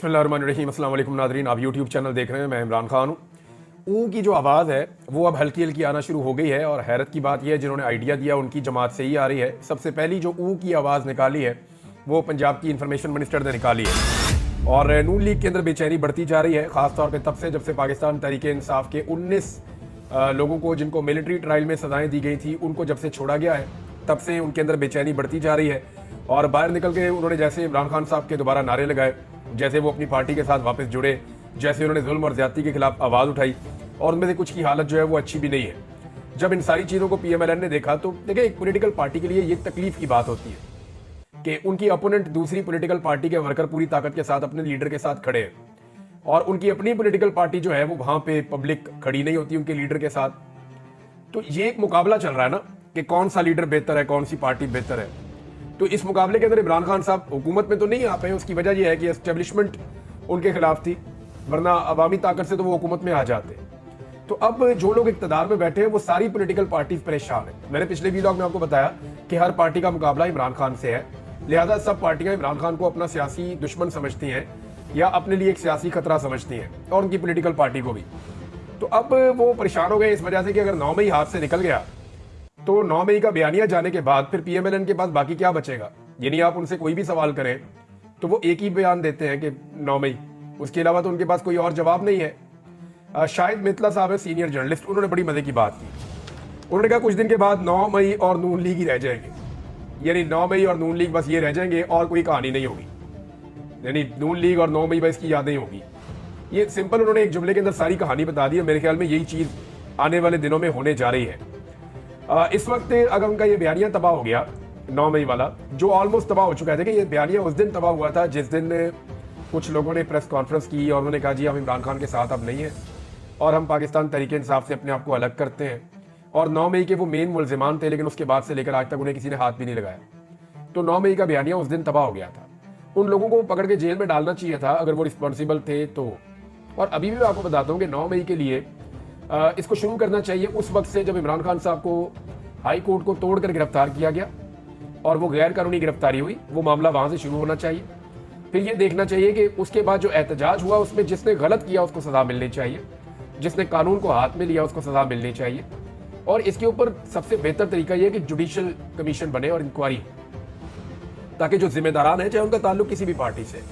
बिस्मिल्लाहिर्रहमानिर्रहीम। अस्सलाम वालेकुम नाज़रीन, आप यूट्यूब चैनल देख रहे हैं। मैं इमरान खान हूँ। ऊ की जो आवाज़ है वो अब हल्की हल्की आना शुरू हो गई है और हैरत की बात यह है जिन्होंने आइडिया दिया उनकी जमात से ही आ रही है। सबसे पहली जो ऊ की आवाज़ निकाली है वो पंजाब की इंफॉर्मेशन मिनिस्टर ने निकाली है और नून लीग के अंदर बेचैनी बढ़ती जा रही है, ख़ासतौर पर तब से जब से पाकिस्तान तहरीक इंसाफ के 19 लोगों को जिनको मिलिट्री ट्रायल में सजाएं दी गई थी उनको जब से छोड़ा गया है तब से उनके अंदर बेचैनी बढ़ती जा रही है। और बाहर निकल के उन्होंने जैसे इमरान खान साहब के दोबारा नारे लगाए, जैसे वो अपनी पार्टी के साथ वापस जुड़े, जैसे उन्होंने जुल्म और ज्यादती के खिलाफ आवाज़ उठाई और उनमें से कुछ की हालत जो है वो अच्छी भी नहीं है। जब इन सारी चीज़ों को PMLN ने देखा तो देखिए, एक पॉलिटिकल पार्टी के लिए ये तकलीफ की बात होती है कि उनकी अपोनेंट दूसरी पॉलिटिकल पार्टी के वर्कर पूरी ताकत के साथ अपने लीडर के साथ खड़े हैं और उनकी अपनी पॉलिटिकल पार्टी जो है वो वहां पे पब्लिक खड़ी नहीं होती उनके लीडर के साथ। तो ये एक मुकाबला चल रहा है ना कि कौन सा लीडर बेहतर है, कौन सी पार्टी बेहतर है। तो इस मुकाबले के अंदर इमरान खान साहब हुकूमत में तो नहीं आ पाए। उसकी वजह यह है कि एस्टेब्लिशमेंट उनके खिलाफ थी, वरना अवामी ताकत से तो वो हुकूमत में आ जाते। तो अब जो लोग इक्तदार में बैठे हैं वो सारी पॉलिटिकल पार्टीज परेशान है। मैंने पिछले वीडियो में आपको बताया कि हर पार्टी का मुकाबला इमरान खान से है, लिहाजा सब पार्टियां इमरान खान को अपना सियासी दुश्मन समझती हैं या अपने लिए एक सियासी खतरा समझती हैं और उनकी पॉलिटिकल पार्टी को भी। तो अब वो परेशान हो गए इस वजह से कि अगर 9 मई हाथ से निकल गया तो 9 मई का बयानिया जाने के बाद फिर PMLN के पास बाकी क्या बचेगा। यानी आप उनसे कोई भी सवाल करें तो वो एक ही बयान देते हैं कि 9 मई, उसके अलावा तो उनके पास कोई और जवाब नहीं है। शायद मितला साहब है सीनियर जर्नलिस्ट, उन्होंने बड़ी मजे की बात की। उन्होंने कहा कुछ दिन के बाद 9 मई और नून लीग ही रह जाएंगे, यानी 9 मई और नून लीग बस ये रह जाएंगे और कोई कहानी नहीं होगी, यानी नून लीग और 9 मई बस की यादें होगी। ये सिंपल उन्होंने एक जुमले के अंदर सारी कहानी बता दी है। मेरे ख्याल में यही चीज आने वाले दिनों में होने जा रही है। इस वक्त अगर उनका ये बयानिया तबाह हो गया 9 मई वाला, जो ऑलमोस्ट तबाह हो चुका है। देखिए, ये बयानिया उस दिन तबाह हुआ था जिस दिन कुछ लोगों ने प्रेस कॉन्फ्रेंस की और उन्होंने कहा जी हम इमरान खान के साथ अब नहीं है और हम पाकिस्तान तहरीक इंसाफ से अपने आप को अलग करते हैं। और 9 मई के वो मेन मुलजिमान थे, लेकिन उसके बाद से लेकर आज तक उन्हें किसी ने हाथ भी नहीं लगाया। तो 9 मई का बयानिया उस दिन तबाह हो गया था। उन लोगों को पकड़ के जेल में डालना चाहिए था अगर वो रिस्पॉन्सिबल थे तो। और अभी भी मैं आपको बताता हूँ कि 9 मई के लिए इसको शुरू करना चाहिए उस वक्त से जब इमरान खान साहब को हाई कोर्ट को तोड़कर गिरफ्तार किया गया और वो गैर कानूनी गिरफ्तारी हुई। वो मामला वहां से शुरू होना चाहिए। फिर ये देखना चाहिए कि उसके बाद जो एहतजाज हुआ उसमें जिसने गलत किया उसको सजा मिलनी चाहिए, जिसने कानून को हाथ में लिया उसको सजा मिलनी चाहिए। और इसके ऊपर सबसे बेहतर तरीका यह है कि जुडिशियल कमीशन बने और इंक्वायरी, ताकि जो जिम्मेदारान है चाहे उनका ताल्लुक किसी भी पार्टी से,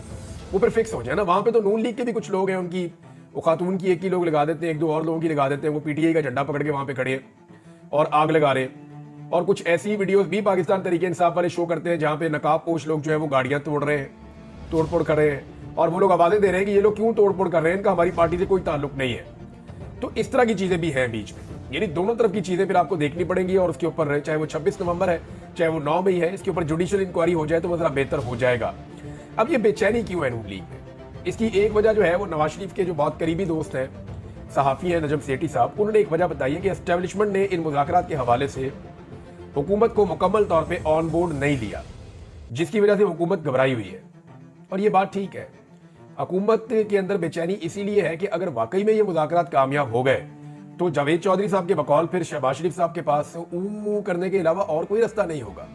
वो फिर फिक्स हो जाए ना। वहां पे तो नून लीग के भी कुछ लोग हैं, उनकी वो खातून की एक ही लोग लगा देते हैं, एक दो और लोगों की लगा देते हैं। वो PTI का झंडा पकड़ के वहां पे खड़े हैं और आग लगा रहे हैं। और कुछ ऐसी वीडियोस भी पाकिस्तान तहरीक इंसाफ वाले शो करते हैं जहां पे नकाब पोश लोग जो है वो गाड़ियां तोड़ रहे हैं, तोड़फोड़ कर रहे हैं और वो लोग आवाजें दे रहे हैं कि ये लोग क्यों तोड़फोड़ कर रहे हैं, इनका हमारी पार्टी से कोई ताल्लुक नहीं है। तो इस तरह की चीजें भी हैं बीच में, यानी दोनों तरफ की चीजें फिर आपको देखनी पड़ेंगी। और उसके ऊपर चाहे वो 26 नवंबर है चाहे वो 9 मई है, इसके ऊपर जुडिशियल इंक्वायरी हो जाए तो वो जरा बेहतर हो जाएगा। अब ये बेचैनी क्यों है नून लीग में, इसकी एक वजह जो है वो नवाज शरीफ के जो बहुत करीबी दोस्त हैं, सहाफी हैं नजम सेठी साहब, उन्होंने एक वजह बताई है कि एस्टेब्लिशमेंट ने इन मुज़ाकरात के हवाले से हुकूमत को मुकम्मल तौर पे ऑन बोर्ड नहीं लिया, जिसकी वजह से हुकूमत घबराई हुई है। और ये बात ठीक है, हुकूमत के अंदर बेचैनी इसीलिए है कि अगर वाकई में ये मुज़ाकरात कामयाब हो गए तो जावेद चौधरी साहब के बकौल फिर शहबाज शरीफ साहब के पास ऊ करने के अलावा और कोई रास्ता नहीं होगा।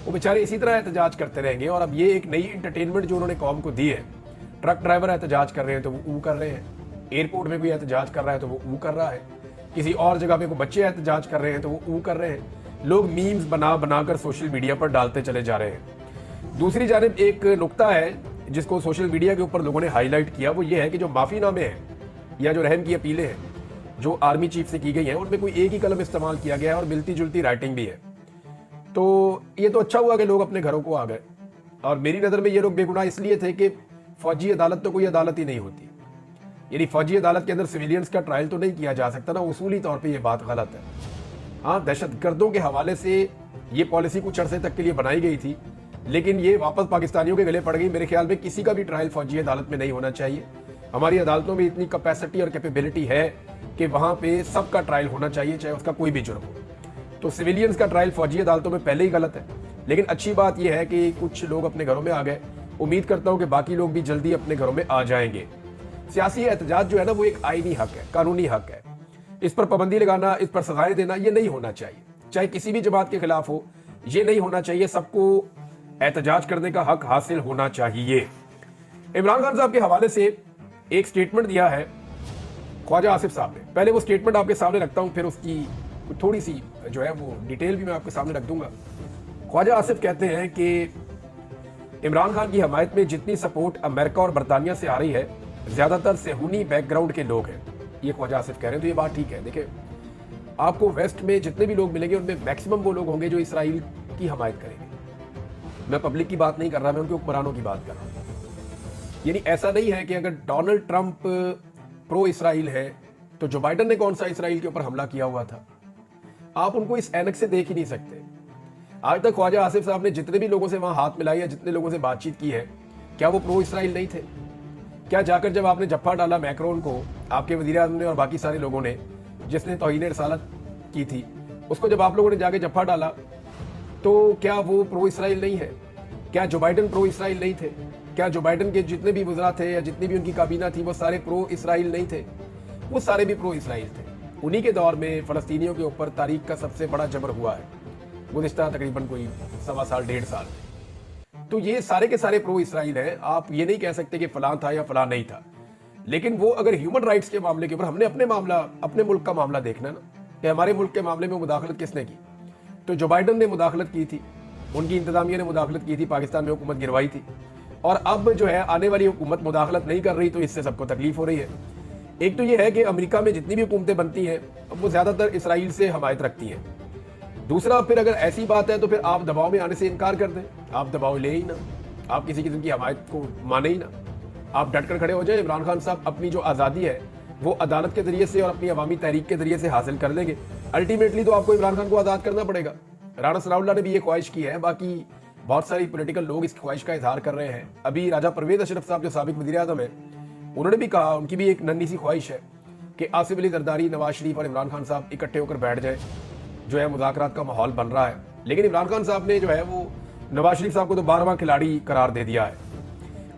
वो बेचारे इसी तरह एहतजाज करते रहेंगे। और अब ये एक नई इंटरटेनमेंट जो उन्होंने कौम को दी है, ट्रक ड्राइवर एहतजाज कर रहे हैं तो वो ऊ कर रहे हैं, एयरपोर्ट में कोई एहतजाज कर रहा है तो वो ऊ कर रहा है, किसी और जगह पे कोई बच्चे एहतजाज कर रहे हैं तो वो ऊ कर रहे हैं। लोग मीम्स बना बनाकर सोशल मीडिया पर डालते चले जा रहे हैं। दूसरी जानिब एक नुक्ता है जिसको सोशल मीडिया के ऊपर लोगों ने हाईलाइट किया, वो ये है कि जो माफीनामे हैं या जो रहम की अपीलें हैं जो आर्मी चीफ से की गई हैं, उनमें कोई एक ही कलम इस्तेमाल किया गया है और मिलती जुलती राइटिंग भी है। तो ये तो अच्छा हुआ कि लोग अपने घरों को आ गए। और मेरी नज़र में ये लोग बेगुनाह इसलिए थे कि फौजी अदालत तो कोई अदालत ही नहीं होती, यानी फौजी अदालत के अंदर सिविलियंस का ट्रायल तो नहीं किया जा सकता ना, उसूली तौर पर यह बात गलत है। हाँ, दहशतगर्दों के हवाले से ये पॉलिसी कुछ अरसे तक के लिए बनाई गई थी, लेकिन ये वापस पाकिस्तानियों के गले पड़ गई। मेरे ख्याल में किसी का भी ट्रायल फौजी अदालत में नहीं होना चाहिए। हमारी अदालतों में इतनी कैपेसिटी और कैपेबिलिटी है कि वहां पे सबका ट्रायल होना चाहिए, चाहे उसका कोई भी जुर्म हो। तो सिविलियंस का ट्रायल फौजी अदालतों में पहले ही गलत है। लेकिन अच्छी बात यह है कि कुछ लोग अपने घरों में आ गए। उम्मीद करता हूं कि बाकी लोग भी जल्दी अपने घरों में आ जाएंगे। सियासी एहतजाज जो है ना वो एक आईनी हक है, कानूनी हक है। इस पर पाबंदी लगाना, इस पर सजाएं देना, ये नहीं होना चाहिए, चाहे किसी भी जमात के खिलाफ हो, ये नहीं होना चाहिए। सबको एहतजाज करने का हक हासिल होना चाहिए। इमरान खान साहब के हवाले से एक स्टेटमेंट दिया है ख्वाजा आसिफ साहब ने। पहले वो स्टेटमेंट आपके सामने रखता हूं, फिर उसकी थोड़ी सी जो है वो डिटेल भी मैं आपके सामने रख दूंगा। ख्वाजा आसिफ कहते हैं कि इमरान खान की हमायत में जितनी सपोर्ट अमेरिका और बरतानिया से आ रही है, ज्यादातर सेहूनी बैकग्राउंड के लोग हैं। ये ख्वाजा आसिफ कह रहे हैं, तो ये बात ठीक है। देखिए, आपको वेस्ट में जितने भी लोग मिलेंगे उनमें मैक्सिमम वो लोग होंगे जो इसराइल की हमायत करेंगे। मैं पब्लिक की बात नहीं कर रहा, मैं उनके हुक्मरानों की बात कर रहा हूं। यानी ऐसा नहीं है कि अगर डोनाल्ड ट्रंप प्रो इसराइल है तो जो बाइडन ने कौन सा इसराइल के ऊपर हमला किया हुआ था। आप उनको इस ऐनक से देख ही नहीं सकते। आज तक ख्वाजा आसिफ साहब ने जितने भी लोगों से वहां हाथ मिलाई है, जितने लोगों से बातचीत की है, क्या वो प्रो इसराइल नहीं थे? क्या जाकर जब आपने जफ्फा डाला मैक्रोन को, आपके वजीर आज़म ने और बाकी सारे लोगों ने, जिसने तौहीन रिसालत की थी, उसको जब आप लोगों ने जाके जफ्फा डाला, तो क्या वो प्रो इसराइल नहीं है? क्या जो बाइडन प्रो इसराइल नहीं थे? क्या जो बाइडन के जितने भी वज़रा थे या जितनी भी उनकी काबीना थी वो सारे प्रो इसराइल नहीं थे? वो सारे भी प्रो इसराइल थे। उन्हीं के दौर में फ़लस्तीनियों के ऊपर तारीख का सबसे बड़ा जबर हुआ है गुज़िश्ता तकरीबन कोई 1.25 साल 1.5 साल में। तो ये सारे के सारे प्रो इसराइल हैं। आप ये नहीं कह सकते कि फलां था या फलां नहीं था। लेकिन वो अगर ह्यूमन राइट्स के मामले के ऊपर हमने अपने मुल्क का मामला देखना ना, कि हमारे मुल्क के मामले में मुदाखलत किसने की, तो जो बाइडन ने मुदाखलत की थी, उनकी इंतजामिया ने मुदाखलत की थी, पाकिस्तान में हुकूमत गिरवाई थी। और अब जो है आने वाली हुकूमत मुदाखलत नहीं कर रही, तो इससे सबको तकलीफ हो रही है। एक तो ये है कि अमेरिका में जितनी भी हुकूमतें बनती हैं वो ज़्यादातर इसराइल से हमायत रखती हैं। दूसरा, फिर अगर ऐसी बात है तो फिर आप दबाव में आने से इनकार कर दें। आप दबाव ले ही ना, आप किसी किस्म की हमायत को माने ही ना, आप डट कर खड़े हो जाए। इमरान खान साहब अपनी जो आज़ादी है वो अदालत के जरिए से और अपनी अवामी तहरीक के जरिए से हासिल कर लेंगे। अल्टीमेटली तो आपको इमरान खान को आज़ाद करना पड़ेगा। राणा सनाउल्लाह ने भी ये ख्वाहिश की है, बाकी बहुत सारी पॉलिटिकल लोग इस ख्वाहिश का इजहार कर रहे हैं। अभी राजा परवेज अशरफ साहब जो साबिक वज़ीर आज़म है, उन्होंने भी कहा, उनकी भी एक नन्ही सी ख्वाहिश है कि आसिफ अली जरदारी, नवाज शरीफ और इमरान खान साहब इकट्ठे होकर बैठ जाए। जो है मुज़ाकरात का माहौल बन रहा है, लेकिन इमरान खान साहब ने जो है वो नवाज शरीफ साहब को तो 12वां खिलाड़ी करार दे दिया है।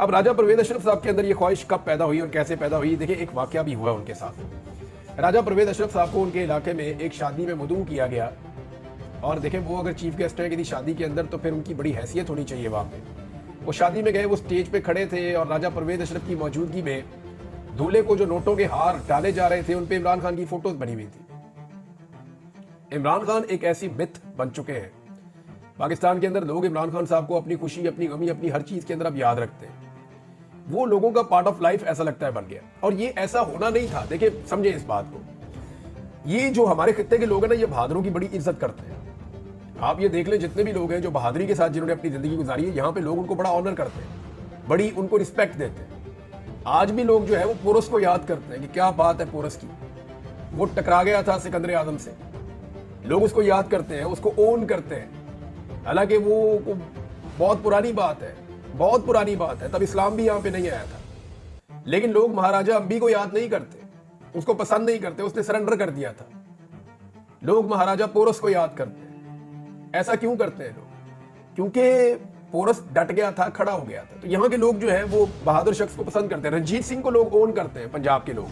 अब राजा परवेज अशरफ साहब के अंदर ये ख्वाहिश कब पैदा हुई और कैसे पैदा हुई, देखिए एक वाकया भी हुआ उनके साथ। राजा परवेज अशरफ साहब को उनके इलाके में एक शादी में मदऊ किया गया, और देखें वो अगर चीफ गेस्ट है किसी शादी के अंदर तो फिर उनकी बड़ी हैसियत होनी चाहिए वहाँ पे। वो शादी में गए, वो स्टेज पे खड़े थे और राजा परवेज अशरफ की मौजूदगी में दूल्हे को जो नोटों के हार डाले जा रहे थे उन पे इमरान खान की फोटोज बनी हुई थी। इमरान खान एक ऐसी मिथ बन चुके हैं पाकिस्तान के अंदर, लोग इमरान खान साहब को अपनी खुशी, अपनी गमी, अपनी हर चीज के अंदर अब याद रखते हैं। वो लोगों का पार्ट ऑफ लाइफ ऐसा लगता है बन गया, और ये ऐसा होना नहीं था। देखिए समझे इस बात को, ये जो हमारे खित्ते के लोग हैं ना, ये बहादुरों की बड़ी इज्जत करते हैं। आप ये देख लें, जितने भी लोग हैं जो बहादुरी के साथ जिन्होंने अपनी जिंदगी गुजारी है, यहाँ पे लोग उनको बड़ा ऑनर करते हैं, बड़ी उनको रिस्पेक्ट देते हैं। आज भी लोग जो है वो पोरस को याद करते हैं कि क्या बात है पोरस की, वो टकरा गया था सिकंदर आजम से, लोग उसको याद करते हैं, उसको ओन करते हैं। हालांकि वो बहुत पुरानी बात है, बहुत पुरानी बात है, तब इस्लाम भी यहाँ पे नहीं आया था। लेकिन लोग महाराजा अंबी को याद नहीं करते, उसको पसंद नहीं करते, उसने सरेंडर कर दिया था। लोग महाराजा पोरस को याद करते हैं। ऐसा क्यों करते हैं लोग? क्योंकि पोरस डट गया था, खड़ा हो गया था। तो यहाँ के लोग जो है वो बहादुर शख्स को पसंद करते हैं। रंजीत सिंह को लोग ओन करते हैं, पंजाब के लोग,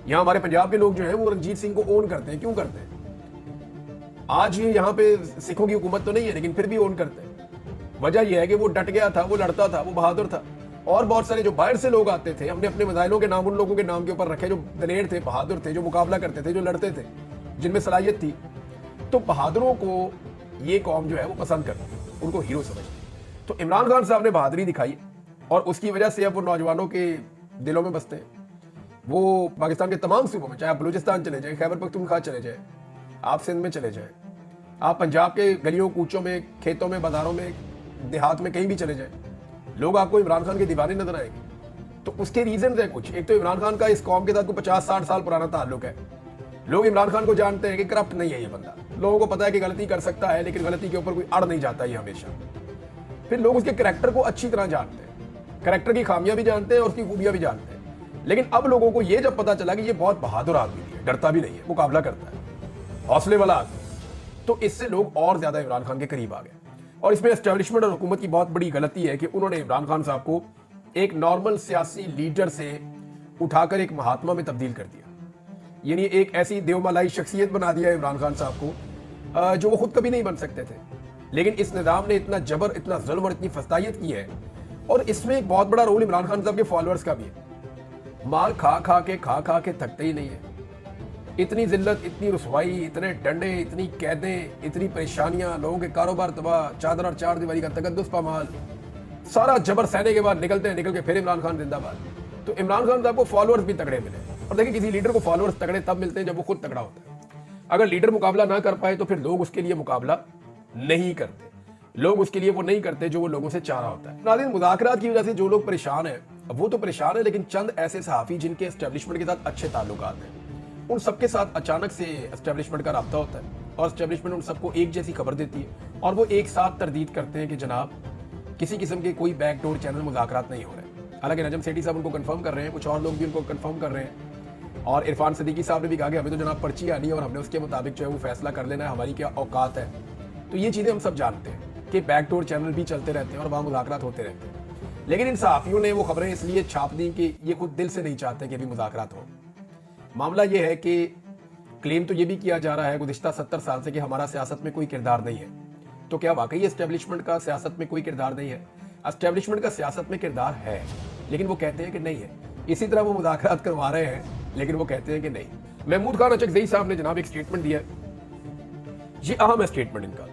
यहाँ हमारे पंजाब के लोग जो है वो रंजीत सिंह को ओन करते हैं। क्यों करते हैं? आज ये यहाँ पे सिखों की हुकूमत तो नहीं है, लेकिन फिर भी ओन करते हैं। वजह यह है कि वो डट गया था, वो लड़ता था, वो बहादुर था। और बहुत सारे जो बाहर से लोग आते थे, हमने अपने मसाइलों के नाम उन लोगों के नाम के ऊपर रखे जो दलेर थे, बहादुर थे, जो मुकाबला करते थे, जो लड़ते थे, जिनमें सलाहियत थी। तो बहादुरों को ये कौम जो है वो पसंद करती, उनको हीरो समझती। तो इमरान खान साहब ने बहादुरी दिखाई और उसकी वजह से अब वो नौजवानों के दिलों में बसते हैं। वो पाकिस्तान के तमाम सूबों में, चाहे आप बलूचिस्तान चले जाए, खैबर पख्तूनख्वा चले जाए, आप सिंध में चले जाए, आप पंजाब के गलियों कूचों में, खेतों में, बाजारों में, देहात में, कहीं भी चले जाए, लोग आपको इमरान खान के दीवाने नजर आएंगे। तो उसके रीजन है कुछ। एक तो इमरान खान का इस कौम के साथ 50-60 साल पुराना ताल्लुक है। लोग इमरान खान को जानते हैं कि करप्ट नहीं है ये बंदा। लोगों को पता है कि गलती कर सकता है, लेकिन गलती के ऊपर कोई अड़ नहीं जाता ये हमेशा। फिर लोग उसके करैक्टर को अच्छी तरह जानते हैं, करैक्टर की खामियां भी जानते हैं और उसकी खूबियां भी जानते हैं। लेकिन अब लोगों को ये जब पता चला कि ये बहुत बहादुर आदमी है, डरता भी नहीं है, मुकाबला करता है, हौसले वाला आदमी, तो इससे लोग और ज्यादा इमरान खान के करीब आ गए। और इसमें एस्टेब्लिशमेंट और हुकूमत की बहुत बड़ी गलती है कि उन्होंने इमरान खान साहब को एक नॉर्मल सियासी लीडर से उठाकर एक महात्मा में तब्दील कर दिया। यानी एक ऐसी देवमालाई शख्सियत बना दिया इमरान खान साहब को जो वो खुद कभी नहीं बन सकते थे। लेकिन इस निज़ाम ने इतना जबर, इतना जुल्म और इतनी फस्तायत की है और इसमें एक बहुत बड़ा रोल इमरान खान साहब के फॉलोअर्स का भी है। मार खा खा के थकते ही नहीं है। इतनी जिल्लत, इतनी रुसवाई, इतने डंडे, इतनी कैदें, इतनी परेशानियां, लोगों के कारोबार तबाह, चादर और चार दीवारी का तकद्दुस पामाल, सारा जबर सहने के बाद निकल के फिर इमरान खान जिंदाबाद। तो इमरान खान साहब को फॉलोअर्स भी तगड़े मिले। और देखिए, किसी लीडर को फॉलोअर्स तगड़े तब मिलते हैं जब वो खुद तगड़ा होता है। अगर लीडर मुकाबला ना कर पाए तो फिर लोग उसके लिए मुकाबला नहीं करते। लोग उसके लिए वो नहीं करते जो वो लोगों से चाह रहा होता है। नाज़रीन, मुज़ाकरात की वजह से जो लोग परेशान हैं वो तो परेशान है, लेकिन चंद ऐसे सहाफ़ी जिनके एस्टेब्लिशमेंट के साथ अच्छे ताल्लुकात हैं, उन सबके साथ अचानक से एस्टेब्लिशमेंट का राब्ता होता है और एस्टेब्लिशमेंट उन सबको एक जैसी खबर देती है और वो एक साथ तरदीद करते हैं कि जनाब किसी किस्म के कोई बैकडोर चैनल मुज़ाकरात नहीं हो रहे। हालांकि नजम सेठी साहब उनको कंफर्म कर रहे हैं, कुछ और लोग भी उनको कंफर्म कर रहे हैं, और इरफान सदीकी साहब ने भी कहा कि हमें तो जनाब पर्ची आनी है और हमने उसके मुताबिक जो है वो फैसला कर लेना है, हमारी क्या औकात है। तो ये चीज़ें हम सब जानते हैं कि बैकडोर चैनल भी चलते रहते हैं और वहाँ मुज़ाकरात होते रहते हैं। लेकिन इन सहाफ़ियों ने वो खबरें इसलिए छाप दी कि ये खुद दिल से नहीं चाहते कि अभी मुज़ाकरात हो। मामला ये है कि क्लेम तो ये भी किया जा रहा है गुज़िश्ता 70 साल से कि हमारा सियासत में कोई किरदार नहीं है। तो क्या वाकई एस्टेब्लिशमेंट का सियासत में कोई किरदार नहीं है? एस्टेब्लिशमेंट का सियासत में किरदार है, लेकिन वो कहते हैं कि नहीं है। इसी तरह वो मुज़ाकरात करवा रहे हैं, लेकिन वो कहते हैं कि नहीं। महमूद खान अचकज़ई साहब ने जनाब एक स्टेटमेंट दिया है, ये अहम है स्टेटमेंट इनका।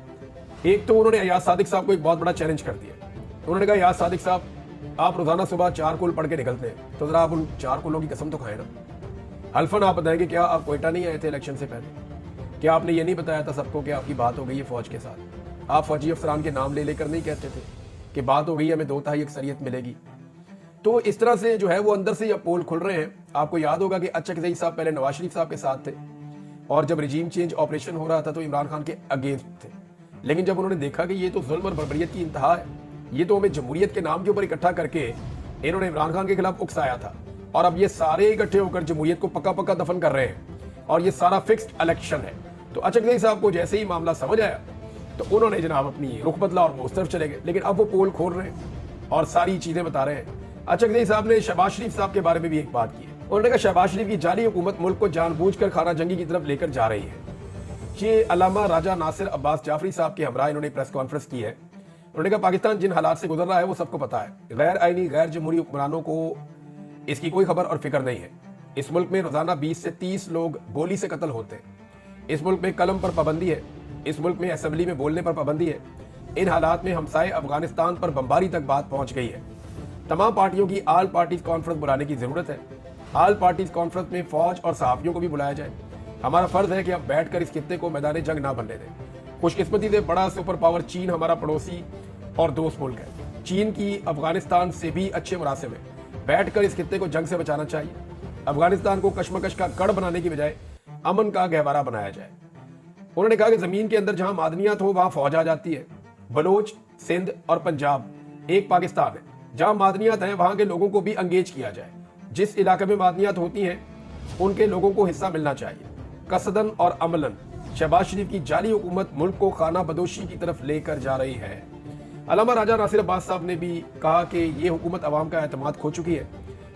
एक तो उन्होंने अयाज सादिक साहब को एक बहुत बड़ा चैलेंज कर दिया। उन्होंने कहा, अयाज सादिक साहब, आप रोजाना सुबह 4 कुल पढ़ के निकलते हैं, तो जरा आप उन 4 कुलों की कसम तो खाएं ना। हल्फन आप बताएंगे, क्या आप कोयटा नहीं आए थे इलेक्शन से पहले? क्या आपने ये नहीं बताया था सबको कि आपकी बात हो गई है फौज के साथ? आप फौजी अफसरान के नाम ले लेकर नहीं कहते थे कि बात हो गई है, हमें 2/3 अक्सरियत मिलेगी? तो इस तरह से जो है वो अंदर से अब पोल खुल रहे हैं। आपको याद होगा कि अचकज़ई साहब पहले नवाज शरीफ साहब के साथ थे और जब रिजीम चेंज ऑपरेशन हो रहा था तो इमरान खान के अगेंस्ट थे। लेकिन जब उन्होंने देखा कि ये तो जुल्म और बर्बरियत की इंतहा है, ये तो हमें जमहूरियत के नाम के ऊपर इकट्ठा करके इन्होंने इमरान खान के खिलाफ उकसाया था, और अब ये सारे इकट्ठे होकर जमहूरियत को पक्का पक्का दफन कर रहे हैं और ये सारा फिक्स्ड इलेक्शन है। तो अचकज़ई साहब को जैसे ही मामला समझ आया तो उन्होंने जनाब अपनी रुख बदला और वो उस तरफ चले गए। लेकिन अब वो पोल खोल रहे हैं और सारी चीजें बता रहे हैं। अचकज़ई साहब ने शहबाज शरीफ साहब के बारे में भी एक बात की है। उन्होंने कहा, शहबाज शरीफ की जाली हुकूमत मुल्क को जानबूझकर खाना जंगी की तरफ लेकर जा रही है। ये अल्लामा राजा नासिर अब्बास जाफरी साहब के हमरा इन्होंने प्रेस कॉन्फ्रेंस की है। उन्होंने कहा, पाकिस्तान जिन हालात से गुजर रहा है वो सबको पता है। गैर आईनी गैर जमहूरी हुक्मरानों को इसकी कोई खबर और फिक्र नहीं है। इस मुल्क में रोजाना 20 से 30 लोग गोली से कत्ल होते हैं। इस मुल्क में कलम पर पाबंदी है। इस मुल्क में असेंबली में बोलने पर पाबंदी है। इन हालात में हमसाए अफगानिस्तान पर बमबारी तक बात पहुंच गई है। तमाम पार्टियों की आल पार्टीज कॉन्फ्रेंस बुलाने की जरूरत है। आल पार्टीज कॉन्फ्रेंस में फौज और सहाफियों को भी बुलाया जाए। हमारा फर्ज है कि अब बैठकर इस खित्ते को मैदान जंग ना बनने दें। खुशकिस्मती से बड़ा सुपर पावर चीन हमारा पड़ोसी और दोस्त मुल्क है। चीन की अफगानिस्तान से भी अच्छे मुनासिब है। बैठकर इस खित्ते को जंग से बचाना चाहिए। अफगानिस्तान को कशमकश का गढ़ बनाने की बजाय अमन का गहवारा बनाया जाए। उन्होंने कहा कि जमीन के अंदर जहां मादनियात हो वहां फौज आ जाती है। बलोच, सिंध और पंजाब एक पाकिस्तान है। जहां मादनियात है वहां के लोगों को भी अंगेज किया जाए। जिस इलाके में मादनियात होती हैं उनके लोगों को हिस्सा मिलना चाहिए। कसदन और अमलन शहबाज शरीफ की जाली हुकूमत मुल्क को खाना बदोशी की तरफ लेकर जा रही है। अल्लामा राजा नासिर अब्बास साहब ने भी कहा कि ये हुकूमत अवाम का एतमाद खो चुकी है।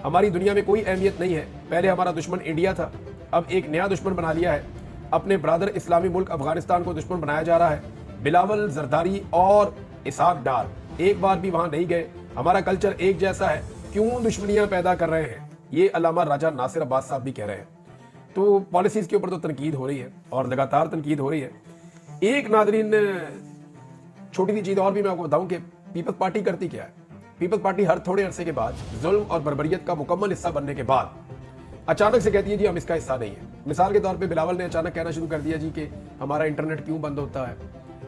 हमारी दुनिया में कोई अहमियत नहीं है। पहले हमारा दुश्मन इंडिया था, अब एक नया दुश्मन बना लिया है। अपने ब्रादर इस्लामी मुल्क अफगानिस्तान को दुश्मन बनाया जा रहा है। बिलावल, जरदारी और इसहाक डार एक बार भी वहां नहीं गए। हमारा कल्चर एक जैसा है, क्यों दुश्मनियां पैदा कर रहे हैं? ये अल्लामा राजा नासिर अब्बास साहब भी कह रहे हैं। तो पॉलिसीज के ऊपर तो तनकीद हो रही है और लगातार तनकीद हो रही है। एक नादरीन छोटी सी चीज और भी मैं आपको बताऊं कि पीपल्स पार्टी करती क्या है। पीपल्स पार्टी हर थोड़े अरसे के बाद जुल्म और बर्बरियत का मुकम्मल हिस्सा बनने के बाद अचानक से कहती है जी हम इसका हिस्सा नहीं है। मिसाल के तौर पे बिलावल ने अचानक कहना शुरू कर दिया जी कि हमारा इंटरनेट क्यों बंद होता है,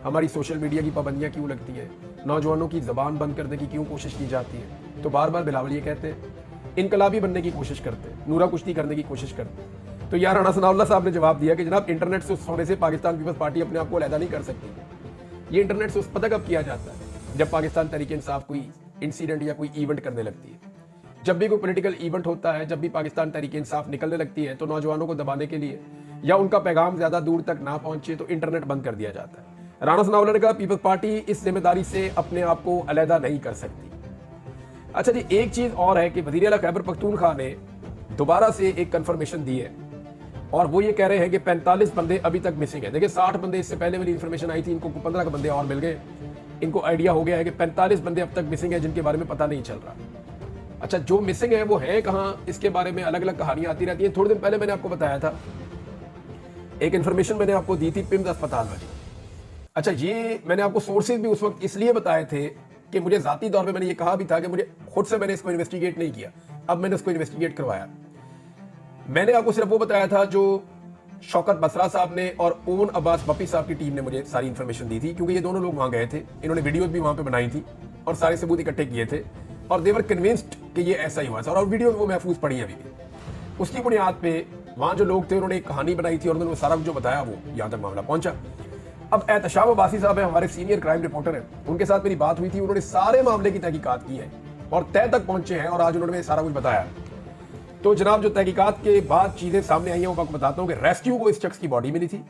हमारी सोशल मीडिया की पाबंदियां क्यों लगती है, नौजवानों की जबान बंद करने की क्यों कोशिश की जाती है। तो बार बार बिलावल ये कहते हैं, इनकलाबी बनने की कोशिश करते हैं, नूरा कुश्ती करने की कोशिश करते हैं। तो यार राणा सनाउल्लाह साहब ने जवाब दिया कि जनाब इंटरनेट से होने से पाकिस्तान पीपल्स पार्टी अपने आप को अलहदा नहीं कर सकती। ये इंटरनेट से उस पता कब किया जाता है जब पाकिस्तान तहरीक इंसाफ कोई इंसिडेंट या कोई इवेंट करने लगती है। जब भी कोई पॉलिटिकल इवेंट होता है, जब भी पाकिस्तान तहरीक इंसाफ निकलने लगती है तो नौजवानों को दबाने के लिए या उनका पैगाम ज्यादा दूर तक ना पहुंचे तो इंटरनेट बंद कर दिया जाता है। राणा सनाउल्लाह ने कहा पीपल्स पार्टी इस जिम्मेदारी से अपने आप को अलहदा नहीं कर सकती। अच्छा जी, एक चीज और है कि वजीर आला खैबर पख्तूनख्वा ने दोबारा से एक कंफर्मेशन दी है और वो ये कह रहे हैं कि 45 बंदे अभी तक मिसिंग है। देखिए 60 बंदे इससे पहले वाली इंफॉर्मेशन आई थी, इनको 15 बंदे और मिल गए। इनको आइडिया हो गया है कि 45 बंदे अब तक मिसिंग है जिनके बारे में पता नहीं चल रहा। अच्छा, जो मिसिंग है वो है कहाँ, इसके बारे में अलग अलग कहानियां आती रहती हैं। थोड़े दिन पहले मैंने आपको बताया था, एक इन्फॉर्मेशन मैंने आपको दी थी पिम्स अस्पताल वाली। अच्छा, ये मैंने आपको सोर्सेज भी उस वक्त इसलिए बताए थे कि मुझे जाती तौर पे मैंने ये कहा भी था कि मुझे खुद से मैंने इसको इन्वेस्टिगेट नहीं किया, अब मैंने इसको इन्वेस्टिगेट करवाया। मैंने आपको सिर्फ वो बताया था जो शौकत बसरा साहब ने और ओन अब्बास बप्पी साहब की टीम ने मुझे सारी इन्फॉर्मेशन दी थी, क्योंकि ये दोनों लोग वहां गए थे, इन्होंने वीडियोस भी वहां पे बनाई थी और सारे सबूत इकट्ठे किए थे और देवर कन्विंस्ड कि ये ऐसा ही हुआ था, और वीडियो वो महफूज पड़ी है अभी भी। उसकी बुनियाद पे वहां जो लोग थे उन्होंने एक कहानी बनाई थी और उन्होंने सारा जो बताया वो यहाँ तक मामला पहुंचा। अब एहतशाम अब्बासी साहब है, हमारे सीनियर क्राइम रिपोर्टर हैं, उनके साथ मेरी बात हुई थी, उन्होंने सारे मामले की तहकीकात की है और तय तक पहुंचे हैं और आज उन्होंने सारा कुछ बताया। तो जनाब, जो तहकीकात के बाद चीजें सामने आई हैं वो आपको बताता हूँ कि रेस्क्यू को इस शख्स की बॉडी मिली थी।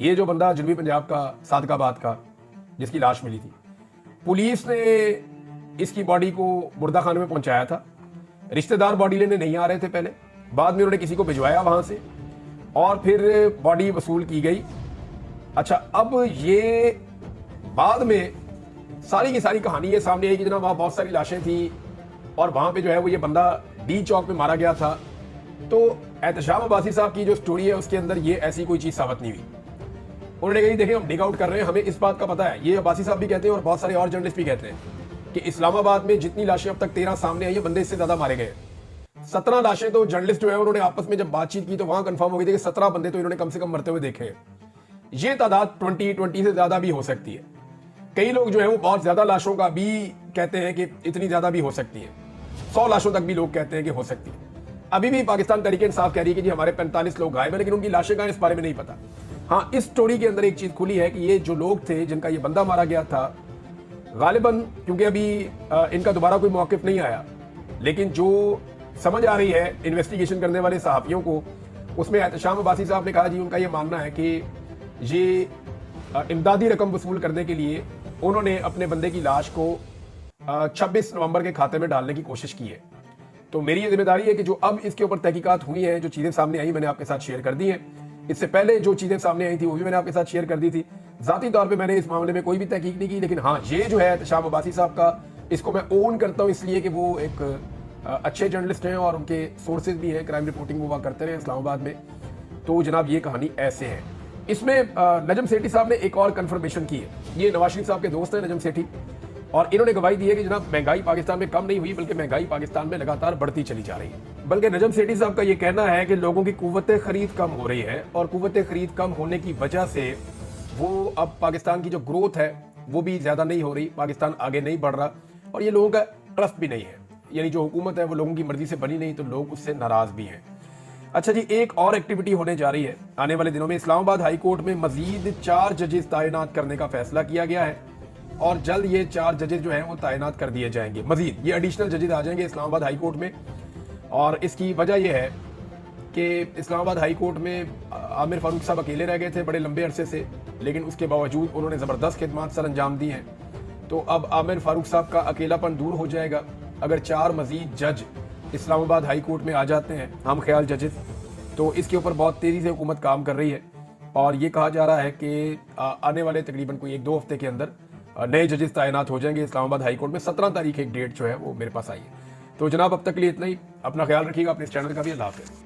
ये जो बंदा जनूबी पंजाब का सादकाबाद का जिसकी लाश मिली थी, पुलिस ने इसकी बॉडी को मुर्दा खाने में पहुंचाया था। रिश्तेदार बॉडी लेने नहीं आ रहे थे पहले, बाद में उन्होंने किसी को भिजवाया वहां से और फिर बॉडी वसूल की गई। अच्छा, अब ये बाद में सारी की सारी कहानी ये सामने आई कि जनाब वहां बहुत सारी लाशें थी और वहां पे जो है वो ये बंदा डी चौक में मारा गया था। तो एहतशाम अब्बासी साहब की जो स्टोरी है उसके अंदर ये ऐसी कोई चीज साबित नहीं हुई। उन्होंने कही देखिए हम डिग आउट कर रहे हैं, हमें इस बात का पता है, ये अब्बासी साहब भी कहते हैं और बहुत सारे और जर्नलिस्ट भी कहते हैं कि इस्लामाबाद में जितनी लाशें अब तक 13 सामने आई है, बंदे इससे ज्यादा मारे गए। 17 लाशें तो जर्नलिस्ट जो है उन्होंने आपस में जब बातचीत की तो वहां कंफर्म हो गई थी कि 17 बंदे तो इन्होंने कम से कम मरते हुए देखे हैं। ये तादाद 20 से ज्यादा भी हो सकती है। कई लोग जो है वो बहुत ज्यादा लाशों का भी कहते हैं कि इतनी ज्यादा भी हो सकती है, 100 लाशों तक भी लोग कहते हैं कि हो सकती है। अभी भी पाकिस्तान तहरीक इंसाफ कह रही है कि जी हमारे 45 लोग गायब हैं, लेकिन उनकी लाशें कहां इस बारे में नहीं पता। हाँ, इस स्टोरी के अंदर एक चीज खुली है कि ये जो लोग थे जिनका ये बंदा मारा गया था, गालिबन क्योंकि अभी इनका दोबारा कोई मौकिफ नहीं आया, लेकिन जो समझ आ रही है इन्वेस्टिगेशन करने वाले सहाफियों को, उसमें एहतशाम अब्बासी साहब ने कहा जी उनका ये मानना है कि ये इमदादी रकम वसूल करने के लिए उन्होंने अपने बंदे की लाश को 26 नवंबर के खाते में डालने की कोशिश की है। तो मेरी ये जिम्मेदारी है कि जो अब इसके ऊपर तहकीकात हुई है, जो चीजें सामने आई मैंने आपके साथ शेयर कर दी हैं। इससे पहले जो चीजें सामने आई थी वो भी मैंने आपके साथ शेयर कर दी थी। जाती तौर पे मैंने इस मामले में कोई भी तहकीक नहीं की, लेकिन हाँ, ये जो है एहतशाम अब्बासी साहब का, इसको मैं ओन करता हूँ इसलिए कि वो एक अच्छे जर्नलिस्ट हैं और उनके सोर्सेज भी हैं, क्राइम रिपोर्टिंग वो करते रहे इस्लामाबाद में। तो जनाब ये कहानी ऐसे है। इसमें नजम सेठी साहब ने एक और कंफर्मेशन की है। ये नवाज शरीफ साहब के दोस्त हैं नजम सेठी, और इन्होंने गवाही दी है कि जनाब महंगाई पाकिस्तान में कम नहीं हुई, बल्कि महंगाई पाकिस्तान में लगातार बढ़ती चली जा रही है। बल्कि नजम सेठी साहब का ये कहना है कि लोगों की कुव्वत खरीद कम हो रही है और कुव्वत खरीद कम होने की वजह से वो अब पाकिस्तान की जो ग्रोथ है वो भी ज्यादा नहीं हो रही, पाकिस्तान आगे नहीं बढ़ रहा और ये लोगों का ट्रस्ट भी नहीं है। यानी जो हुकूमत है वो लोगों की मर्जी से बनी नहीं, तो लोग उससे नाराज भी हैं। अच्छा जी, एक और एक्टिविटी होने जा रही है आने वाले दिनों में। इस्लामाबाद हाई कोर्ट में मजीद 4 जजेस तैनात करने का फैसला किया गया है और जल्द ये 4 जजेस जो हैं वो तैनात कर दिए जाएंगे। मजीद ये एडिशनल जजेस आ जाएंगे इस्लामाबाद हाई कोर्ट में, और इसकी वजह यह है कि इस्लामाबाद हाई कोर्ट में आमिर फारूक साहब अकेले रह गए थे बड़े लंबे अरसे से, लेकिन उसके बावजूद उन्होंने ज़बरदस्त खिदमात सर अंजाम दी हैं। तो अब आमिर फारूक साहब का अकेलापन दूर हो जाएगा अगर 4 मजीद जज इस्लामाबाद हाई कोर्ट में आ जाते हैं, हम ख्याल जजेस। तो इसके ऊपर बहुत तेज़ी से हुकूमत काम कर रही है और ये कहा जा रहा है कि आने वाले तकरीबन कोई 1-2 हफ्ते के अंदर नए जजेस तैनात हो जाएंगे इस्लामाबाद हाई कोर्ट में। 17 तारीख एक डेट जो है वो मेरे पास आई है। तो जनाब अब तक के लिए इतना ही। अपना ख्याल रखिएगा, अपने इस चैनल का भी। अल्लाह हाफ़िज़।